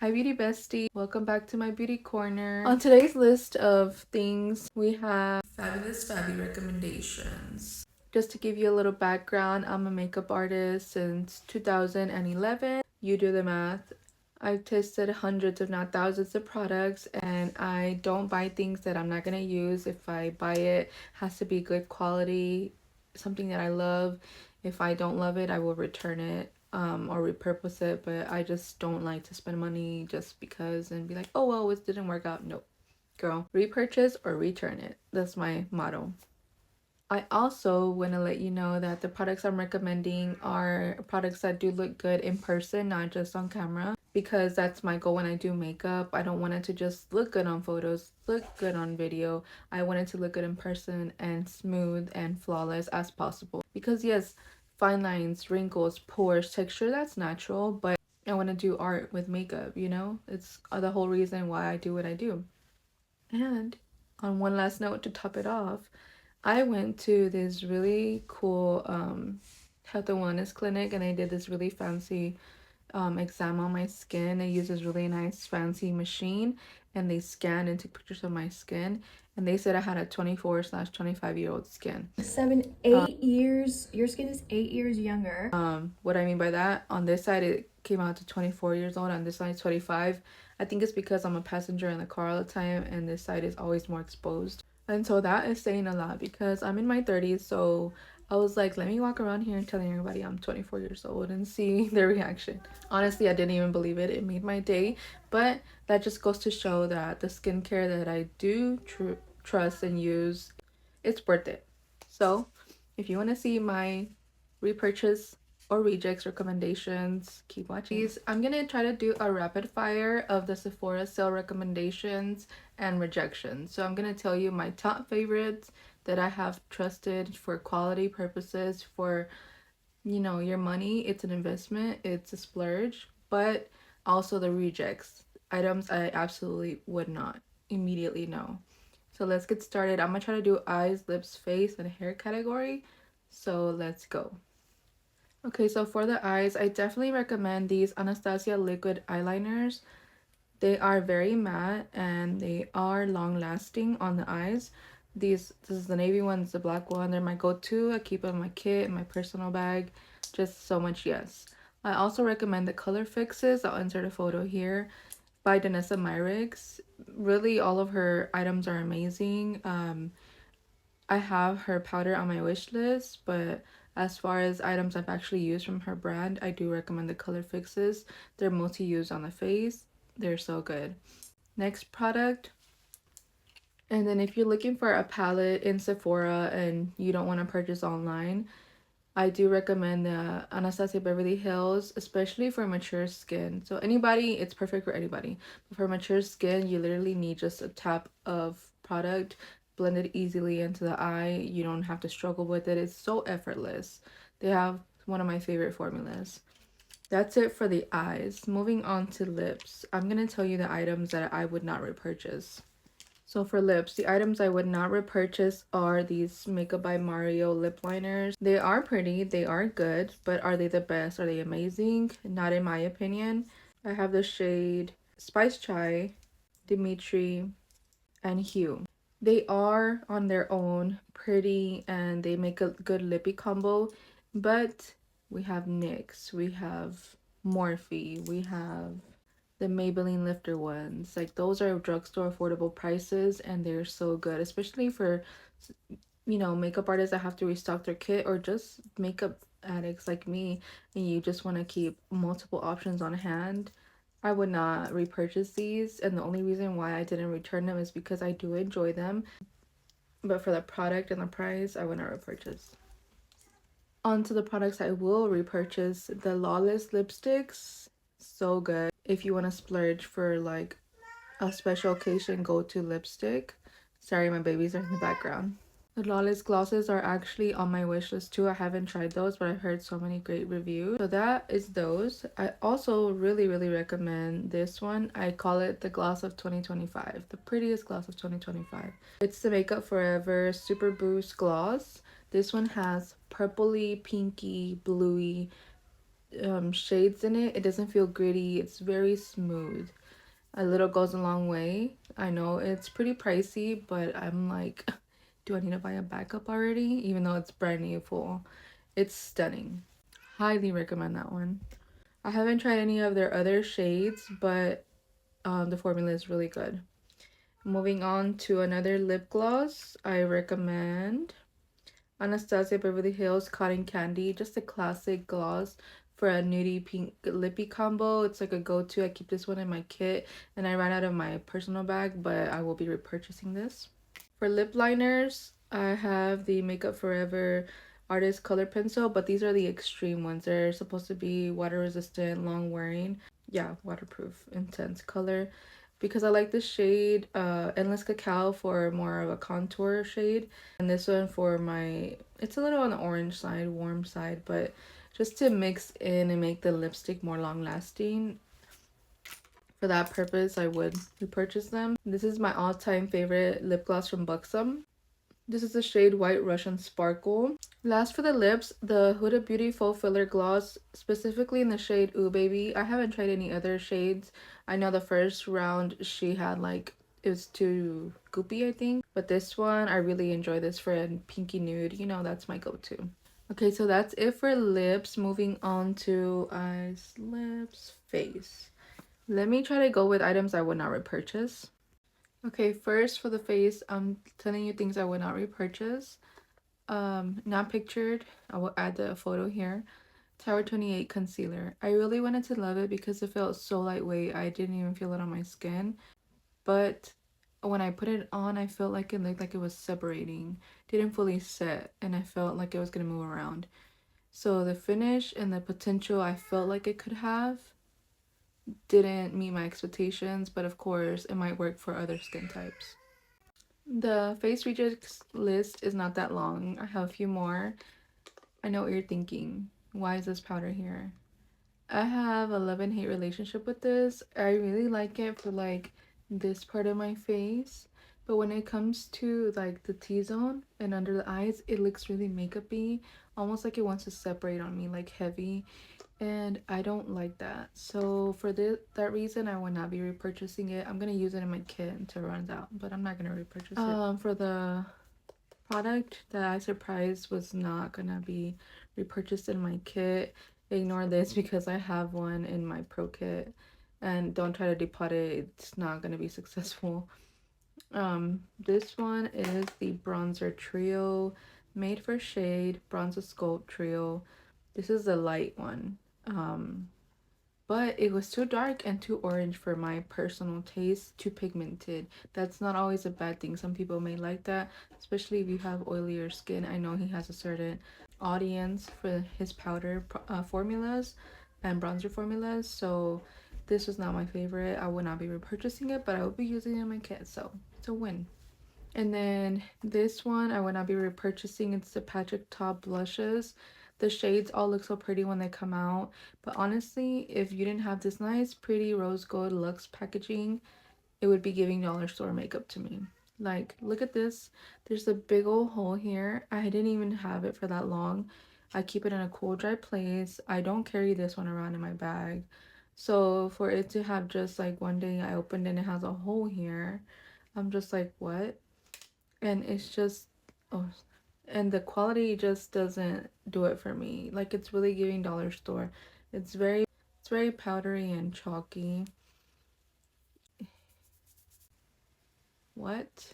Hi Beauty Bestie, welcome back to my beauty corner. On today's list of things, we have fabulous Fabby recommendations. Just to give you a little background, I'm a makeup artist since 2011. You do the math. I've tested hundreds if not thousands of products, and I don't buy things that I'm not gonna use. If I buy it, has to be good quality, something that I love. If I don't love it, I will return it or repurpose it, but I just don't like to spend money just because and be like, oh well, it didn't work out. Nope, girl, repurchase or return it. That's my motto. I also want to let you know that the products I'm recommending are products that do look good in person, not just on camera, because that's my goal when I do makeup. I don't want it to just look good on photos, look good on video. I want it to look good in person and smooth and flawless as possible. Because yes, fine lines, wrinkles, pores, texture, that's natural, but I want to do art with makeup, you know? It's the whole reason why I do what I do. And on one last note to top it off, I went to this really cool health and wellness clinic, and I did this really fancy exam on my skin. They use this really nice fancy machine, and they scanned and took pictures of my skin, and they said I had a 24/25-year-old skin. 7, 8 years. Your skin is 8 years younger. What I mean by that, on this side it came out to 24 years old, on this side 25. I think it's because I'm a passenger in the car all the time, and this side is always more exposed. And so that is saying a lot because I'm in my 30s, so I was like, let me walk around here and telling everybody I'm 24 years old and see their reaction. Honestly, I didn't even believe it. It made my day, but that just goes to show that the skincare that I do trust and use, it's worth it. So if you want to see my repurchase or rejects recommendations, keep watching. I'm gonna try to do a rapid fire of the Sephora sale recommendations and rejections. So I'm gonna tell you my top favorites that I have trusted for quality purposes, for your money. It's an investment, it's a splurge, but also the rejects, items I absolutely would not immediately know. So let's get started. I'm gonna try to do eyes, lips, face, and hair category. So let's go. Okay, so for the eyes, I definitely recommend these Anastasia liquid eyeliners. They are very matte and they are long lasting on the eyes. This is the navy one, this is the black one. They're my go-to. I keep them in my kit, in my personal bag. Just so much yes. I also recommend the Color Fixes. I'll insert a photo here by Danessa Myricks. Really, all of her items are amazing. I have her powder on my wish list, but as far as items I've actually used from her brand, I do recommend the Color Fixes. They're multi-use on the face. They're so good. Next product. And then if you're looking for a palette in Sephora and you don't want to purchase online, I do recommend the Anastasia Beverly Hills, especially for mature skin. So anybody, it's perfect for anybody. But for mature skin, you literally need just a tap of product, blend it easily into the eye. You don't have to struggle with it. It's so effortless. They have one of my favorite formulas. That's it for the eyes. Moving on to lips. I'm going to tell you the items that I would not repurchase. So for lips, the items I would not repurchase are these Makeup by Mario lip liners. They are pretty, they are good, but are they the best? Are they amazing? Not in my opinion. I have the shade Spice Chai, Dimitri, and Hue. They are on their own pretty and they make a good lippy combo, but we have NYX, we have Morphe, we have the Maybelline lifter ones. Like those are drugstore affordable prices and they're so good, especially for makeup artists that have to restock their kit, or just makeup addicts like me and you just want to keep multiple options on hand. I would not repurchase these, and the only reason why I didn't return them is because I do enjoy them, but for the product and the price, I would not repurchase. On to the products I will repurchase. The Lawless lipsticks, so good. If you want to splurge for like a special occasion go-to lipstick. Sorry, my babies are in the background. The Lawless glosses are actually on my wish list too. I haven't tried those, but I've heard so many great reviews. So that is those. I also really recommend this one. I call it the gloss of 2025. The prettiest gloss of 2025. It's the Makeup Forever Super Boost Gloss. This one has purpley, pinky, bluey shades in it. It doesn't feel gritty. It's very smooth. A little goes a long way. I know it's pretty pricey, but I'm like, do I need to buy a backup already? Even though it's brand new full. It's stunning. Highly recommend that one. I haven't tried any of their other shades, but the formula is really good. Moving on to another lip gloss, I recommend Anastasia Beverly Hills Cotton Candy. Just a classic gloss for a nudie pink lippy combo. It's like a go-to. I keep this one in my kit, and I ran out of my personal bag, but I will be repurchasing this. For lip liners, I have the Makeup Forever Artist Color Pencil, but these are the extreme ones. They're supposed to be water resistant, long wearing. Yeah, waterproof, intense color. Because I like this shade, Endless Cacao, for more of a contour shade. And this one for my, it's a little on the orange side, warm side, but just to mix in and make the lipstick more long lasting. For that purpose, I would repurchase them. This is my all-time favorite lip gloss from Buxom. This is the shade White Russian Sparkle. Last for the lips, the Huda Beauty Full Filler Gloss, specifically in the shade Ooh Baby. I haven't tried any other shades. I know the first round she had like, it was too goopy, I think. But this one, I really enjoy this for a pinky nude. You know, that's my go-to. Okay, so that's it for lips. Moving on to eyes, lips, face. Let me try to go with items I would not repurchase. Okay, first for the face, I'm telling you things I would not repurchase. Not pictured. I will add the photo here. Tower 28 concealer. I really wanted to love it because it felt so lightweight. I didn't even feel it on my skin. But when I put it on, I felt like it looked like it was separating. Didn't fully set, and I felt like it was gonna move around. So the finish and the potential I felt like it could have didn't meet my expectations, but of course it might work for other skin types. The face rejects list is not that long. I have a few more. I know what you're thinking. Why is this powder here? I have a love and hate relationship with this. I really like it for like this part of my face, but when it comes to like the T-zone and under the eyes, it looks really makeup-y, almost like it wants to separate on me, like heavy, and I don't like that. So for that reason, I will not be repurchasing it. I'm gonna use it in my kit until it runs out, but I'm not gonna repurchase it. For the product that I surprised was not gonna be repurchased in my kit, ignore this because I have one in my pro kit, and don't try to depot it. It's not gonna be successful. This one is the bronzer trio, made for shade bronzer sculpt trio. This is the light one. But it was too dark and too orange for my personal taste, too pigmented. That's not always a bad thing. Some people may like that, especially if you have oilier skin. I know he has a certain audience for his powder formulas and bronzer formulas, so this was not my favorite. I would not be repurchasing it, but I will be using it in my kit, so it's a win. And then this one I would not be repurchasing. It's the Patrick Top blushes. The shades all look so pretty when they come out, but honestly, if you didn't have this nice pretty rose gold luxe packaging, it would be giving dollar store makeup to me. Like, look at this. There's a big old hole here. I didn't even have it for that long. I keep it in a cool dry place. I don't carry this one around in my bag, so for it to have just like one day I opened it and it has a hole here, I'm just like, what? And it's just, oh, and the quality just doesn't do it for me. Like, it's really giving dollar store. It's very powdery and chalky. What?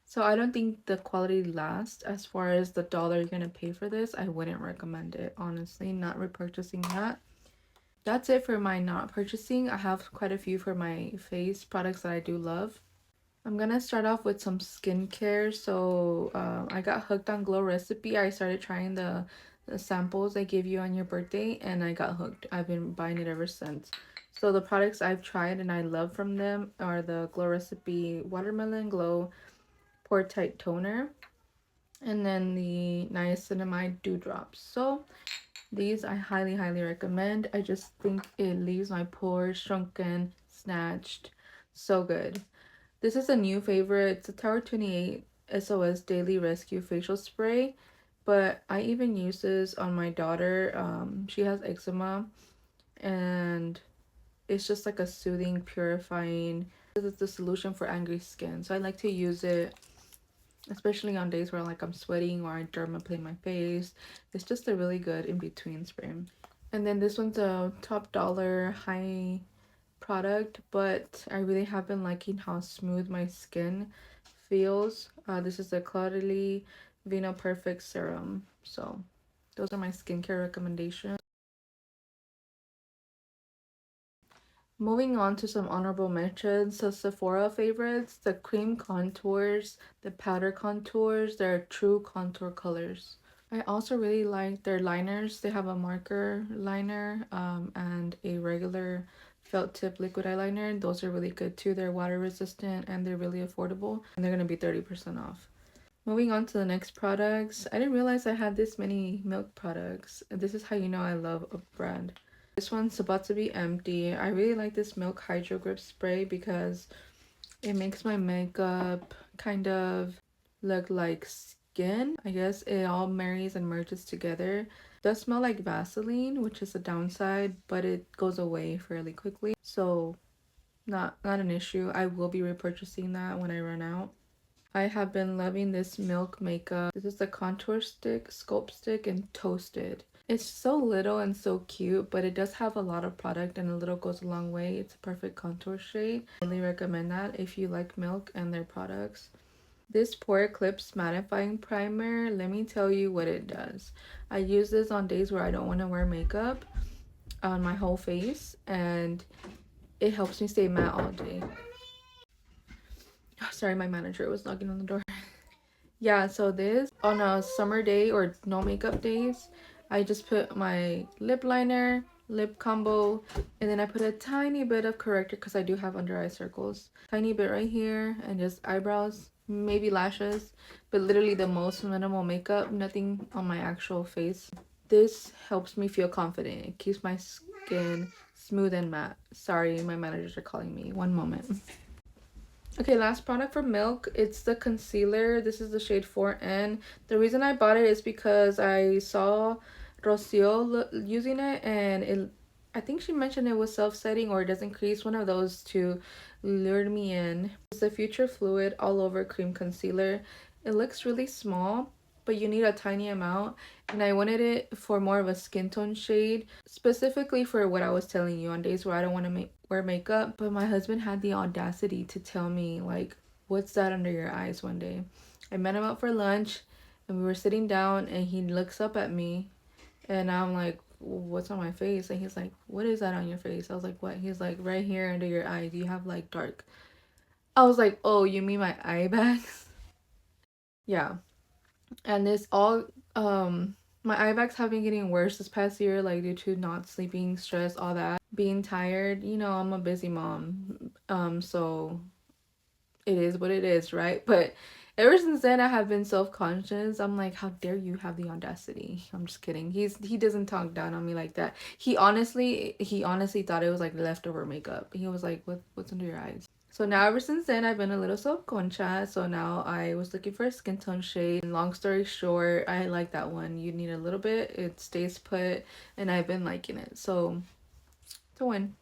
So I don't think the quality lasts. As far as the dollar you're gonna pay for this, I wouldn't recommend it, honestly. Not repurchasing that. That's it for my not purchasing. I have quite a few for my face products that I do love. I'm gonna start off with some skincare. So I got hooked on Glow Recipe. I started trying the samples they give you on your birthday, and I got hooked. I've been buying it ever since. So the products I've tried and I love from them are the Glow Recipe Watermelon Glow Pore Tight Toner, and then the Niacinamide Dewdrops. So these I highly, highly recommend. I just think it leaves my pores shrunken, snatched. So good. This is a new favorite. It's a Tower 28 SOS Daily Rescue Facial Spray. But I even use this on my daughter. She has eczema, and it's just like a soothing, purifying. It's the solution for angry skin. So I like to use it, especially on days where like I'm sweating or I dermaplane my face. It's just a really good in-between spray. And then this one's a top dollar high product, but I really have been liking how smooth my skin feels. This is the Clarity Vino Perfect Serum. So those are my skincare recommendations. Moving on to some honorable mentions. So Sephora favorites, the cream contours, the powder contours, they're true contour colors. I also really like their liners. They have a marker liner and a regular felt tip liquid eyeliner. Those are really good too. They're water resistant and they're really affordable, and they're going to be 30% off. Moving on to the next products. I didn't realize I had this many milk products. This is how you know I love a brand. This one's about to be empty. I really like this Milk Hydro Grip Spray because it makes my makeup kind of look like skin. I guess it all marries and merges together. It does smell like Vaseline, which is a downside, but it goes away fairly quickly. So not an issue. I will be repurchasing that when I run out. I have been loving this Milk makeup. This is the contour stick, sculpt stick, and toasted. It's so little and so cute, but it does have a lot of product and a little goes a long way. It's a perfect contour shade. I really recommend that if you like Milk and their products. This Pore Eclipse mattifying primer, let me tell you what it does. I use this on days where I don't want to wear makeup on my whole face, and it helps me stay matte all day. Sorry, my manager was knocking on the door. Yeah, so this on a summer day or no makeup days, I just put my lip liner, lip combo, and then I put a tiny bit of corrector because I do have under eye circles. Tiny bit right here, and just eyebrows, maybe lashes, but literally the most minimal makeup, nothing on my actual face. This helps me feel confident. It keeps my skin smooth and matte. Sorry, my managers are calling me. One moment. Okay, last product for Milk. It's the concealer. This is the shade 4N. The reason I bought it is because I saw Rocio using it, and I think she mentioned it was self-setting or it doesn't crease. One of those two lured me in. It's the Future Fluid All Over Cream Concealer. It looks really small, but you need a tiny amount, and I wanted it for more of a skin tone shade, specifically for what I was telling you on days where I don't want to wear makeup. But my husband had the audacity to tell me, like, what's that under your eyes one day. I met him out for lunch and we were sitting down, and he looks up at me and I'm like, what's on my face? And he's like, what is that on your face? I was like, what? He's like, right here under your eyes, you have like dark. I was like, oh, you mean my eye bags? Yeah. And this all my eye bags have been getting worse this past year, like due to not sleeping, stress, all that, being tired. You know, I'm a busy mom, so it is what it is, right? But ever since then I have been self-conscious. I'm like, how dare you have the audacity. I'm just kidding. He doesn't talk down on me like that. He honestly thought it was like leftover makeup. He was like, what's under your eyes? So now ever since then I've been a little self-conscious. So now I was looking for a skin tone shade. And long story short, I like that one. You need a little bit, it stays put, and I've been liking it. So it's a win.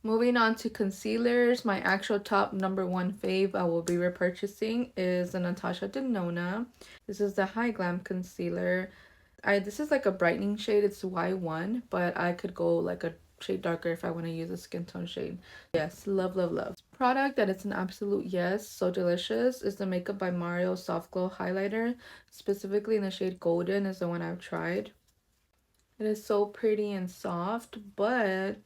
Moving on to concealers, my actual top number one fave I will be repurchasing is the Natasha Denona. This is the High Glam concealer. This is like a brightening shade. It's Y1, but I could go like a shade darker if I want to use a skin tone shade. Yes, love, love, love. Product that it's an absolute yes, so delicious, is the Makeup by Mario Soft Glow Highlighter. Specifically in the shade Golden is the one I've tried. It is so pretty and soft, but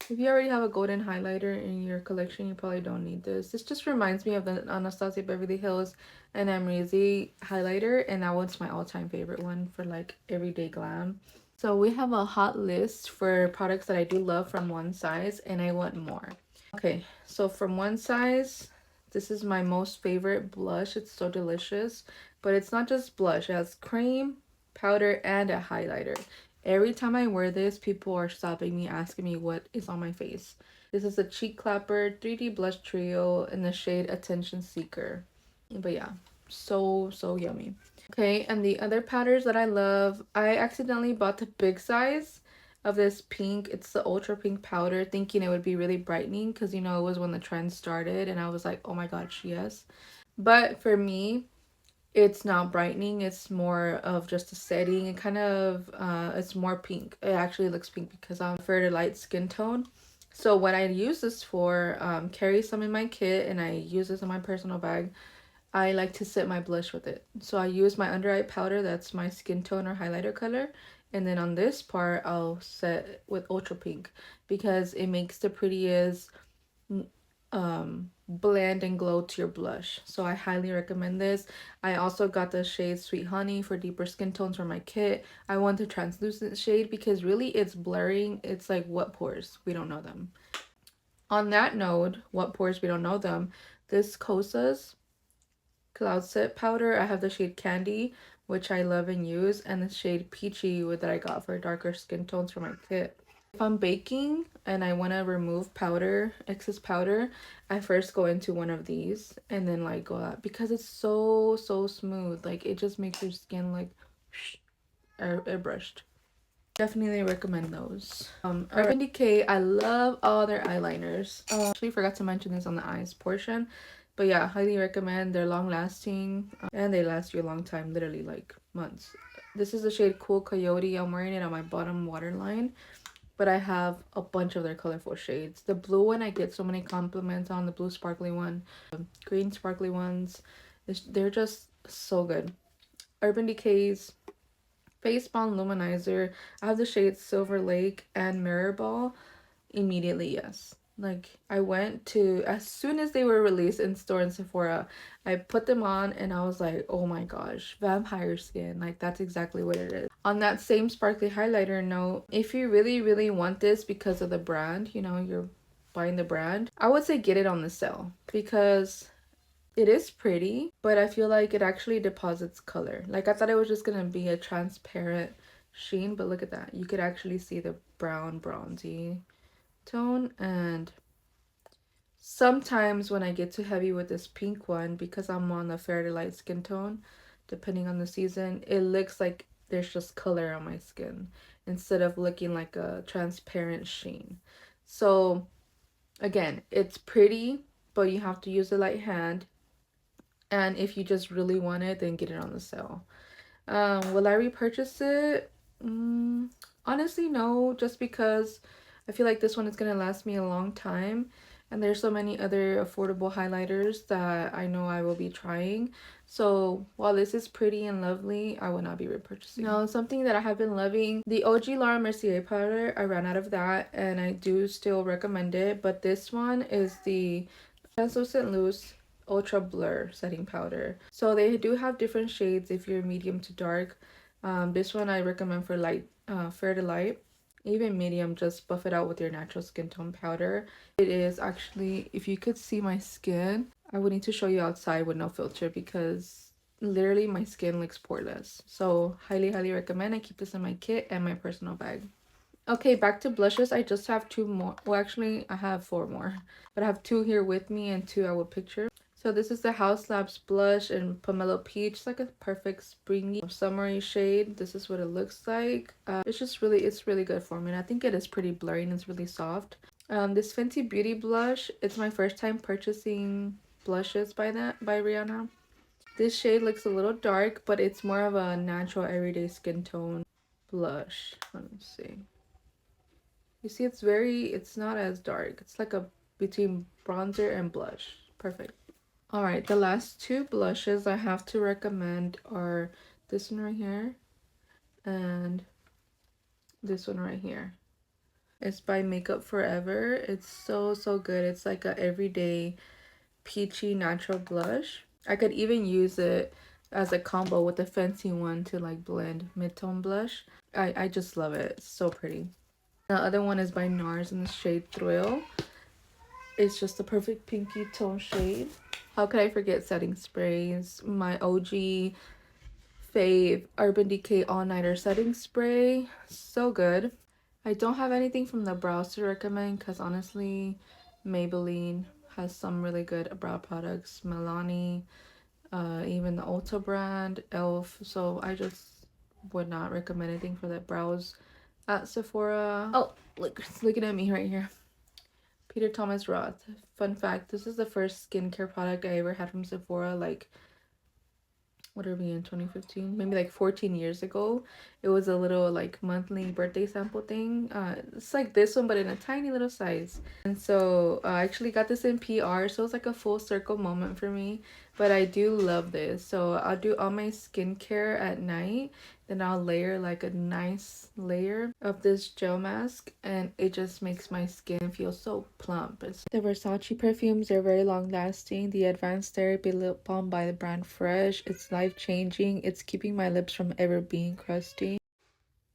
if you already have a golden highlighter in your collection, you probably don't need this. This just reminds me of the Anastasia Beverly Hills and Amrezy highlighter, and that one's my all-time favorite one for like everyday glam. So we have a hot list for products that I do love from One Size, and I want more. Okay, so from One Size, this is my most favorite blush. It's so delicious, but it's not just blush. It has cream, powder, and a highlighter. Every time I wear this, people are stopping me, asking me what is on my face. This is a Cheek Clapper 3D Blush Trio in the shade Attention Seeker. But yeah, so yummy. Okay, and the other powders that I love, I accidentally bought the big size of this pink. It's the ultra pink powder, thinking it would be really brightening because you know it was when the trend started and I was like, oh my gosh, yes. But for me, it's not brightening, it's more of just a setting. It kind of it's more pink. It actually looks pink because I'm fairly light skin tone. So what I use this for, carry some in my kit and I use this in my personal bag. I like to set my blush with it. So I use my under eye powder, that's my skin tone or highlighter color. And then on this part, I'll set with ultra pink because it makes the prettiest blend and glow to your blush. So I highly recommend this. I also got the shade Sweet Honey for deeper skin tones for my kit. I want the translucent shade because really it's blurring. It's like what pores, we don't know them. On that note, what pores, we don't know them, this Kosas Cloud Set powder, I have the shade Candy, which I love and use, and the shade Peachy that I got for darker skin tones for my kit. If I'm baking and I want to remove powder, excess powder, I first go into one of these and then like go out because it's so smooth. Like it just makes your skin like airbrushed. Definitely recommend those. Urban Decay, I love all their eyeliners. Actually forgot to mention this on the eyes portion, but yeah, highly recommend. They're long lasting, and they last you a long time, literally like months. This is the shade Cool Coyote. I'm wearing it on my bottom waterline, but I have a bunch of their colorful shades. The blue one, I get so many compliments on, the blue sparkly one, green sparkly ones. They're just so good. Urban Decay's Face Balm Luminizer. I have the shades Silver Lake and Mirror Ball. Immediately, yes. Like, I went to, as soon as they were released in store in Sephora, I put them on and I was like, oh my gosh, vampire skin. Like, that's exactly what it is. On that same sparkly highlighter note, if you really want this because of the brand, you know, you're buying the brand, I would say get it on the sale because it is pretty, but I feel like it actually deposits color. Like I thought it was just gonna be a transparent sheen, but look at that. You could actually see the brown bronzy tone. And sometimes when I get too heavy with this pink one, because I'm on a fairly light skin tone, depending on the season, it looks like there's just color on my skin instead of looking like a transparent sheen. So again, it's pretty, but you have to use a light hand, and if you just really want it, then get it on the sale. Will I repurchase it? Honestly, no, just because I feel like this one is gonna last me a long time. And there's so many other affordable highlighters that I know I will be trying. So while this is pretty and lovely, I will not be repurchasing. Now, something that I have been loving, the OG Laura Mercier powder. I ran out of that and I do still recommend it. But this one is the Translucent Loose Ultra Blur setting powder. So they do have different shades if you're medium to dark. This one I recommend for light, fair to light. Even medium, just buff it out with your natural skin tone powder. It is actually, if you could see my skin, I would need to show you outside with no filter because literally my skin looks poreless. So highly recommend. I keep this in my kit and my personal bag. Okay, back to blushes. I just have two more. Well, actually, I have four more. But I have two here with me and two I will picture. So this is the House Labs blush in Pomelo Peach. It's like a perfect springy summery shade. This is what it looks like. It's really good for me. And I think it is pretty blurry and it's really soft. This Fenty Beauty blush. It's my first time purchasing blushes by Rihanna. This shade looks a little dark, but it's more of a natural everyday skin tone blush. Let me see. You see, it's not as dark. It's like a between bronzer and blush. Perfect. All right, the last two blushes I have to recommend are this one right here and this one right here. It's by Makeup Forever. It's so good. It's like a everyday peachy natural blush. I could even use it as a combo with the fancy one to like blend mid-tone blush. I just love it. It's so pretty. The other one is by NARS in the shade Thrill. It's just the perfect pinky tone shade. How could I forget setting sprays? My OG fave Urban Decay All Nighter setting spray. So good. I don't have anything from the brows to recommend because honestly, Maybelline has some really good brow products. Milani, even the Ulta brand, Elf. So I just would not recommend anything for the brows at Sephora. Oh, look, it's looking at me right here. Peter Thomas Roth. Fun fact, this is the first skincare product I ever had from Sephora, like, what are we in, 2015, maybe like 14 years ago. It was a little like monthly birthday sample thing. It's like this one but in a tiny little size, and so I actually got this in PR, so it's like a full circle moment for me. But I do love this, so I'll do all my skincare at night, then I'll layer like a nice layer of this gel mask, and it just makes my skin feel so plump. The Versace perfumes are very long lasting. The Advanced Therapy Lip Balm by the brand Fresh, it's life changing. It's keeping my lips from ever being crusty.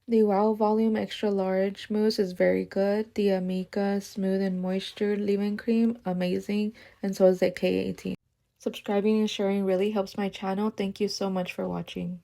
The Wow Volume Extra Large Mousse is very good. The Amika Smooth and Moisture Leave-In Cream, amazing. And so is the K18. Subscribing and sharing really helps my channel. Thank you so much for watching.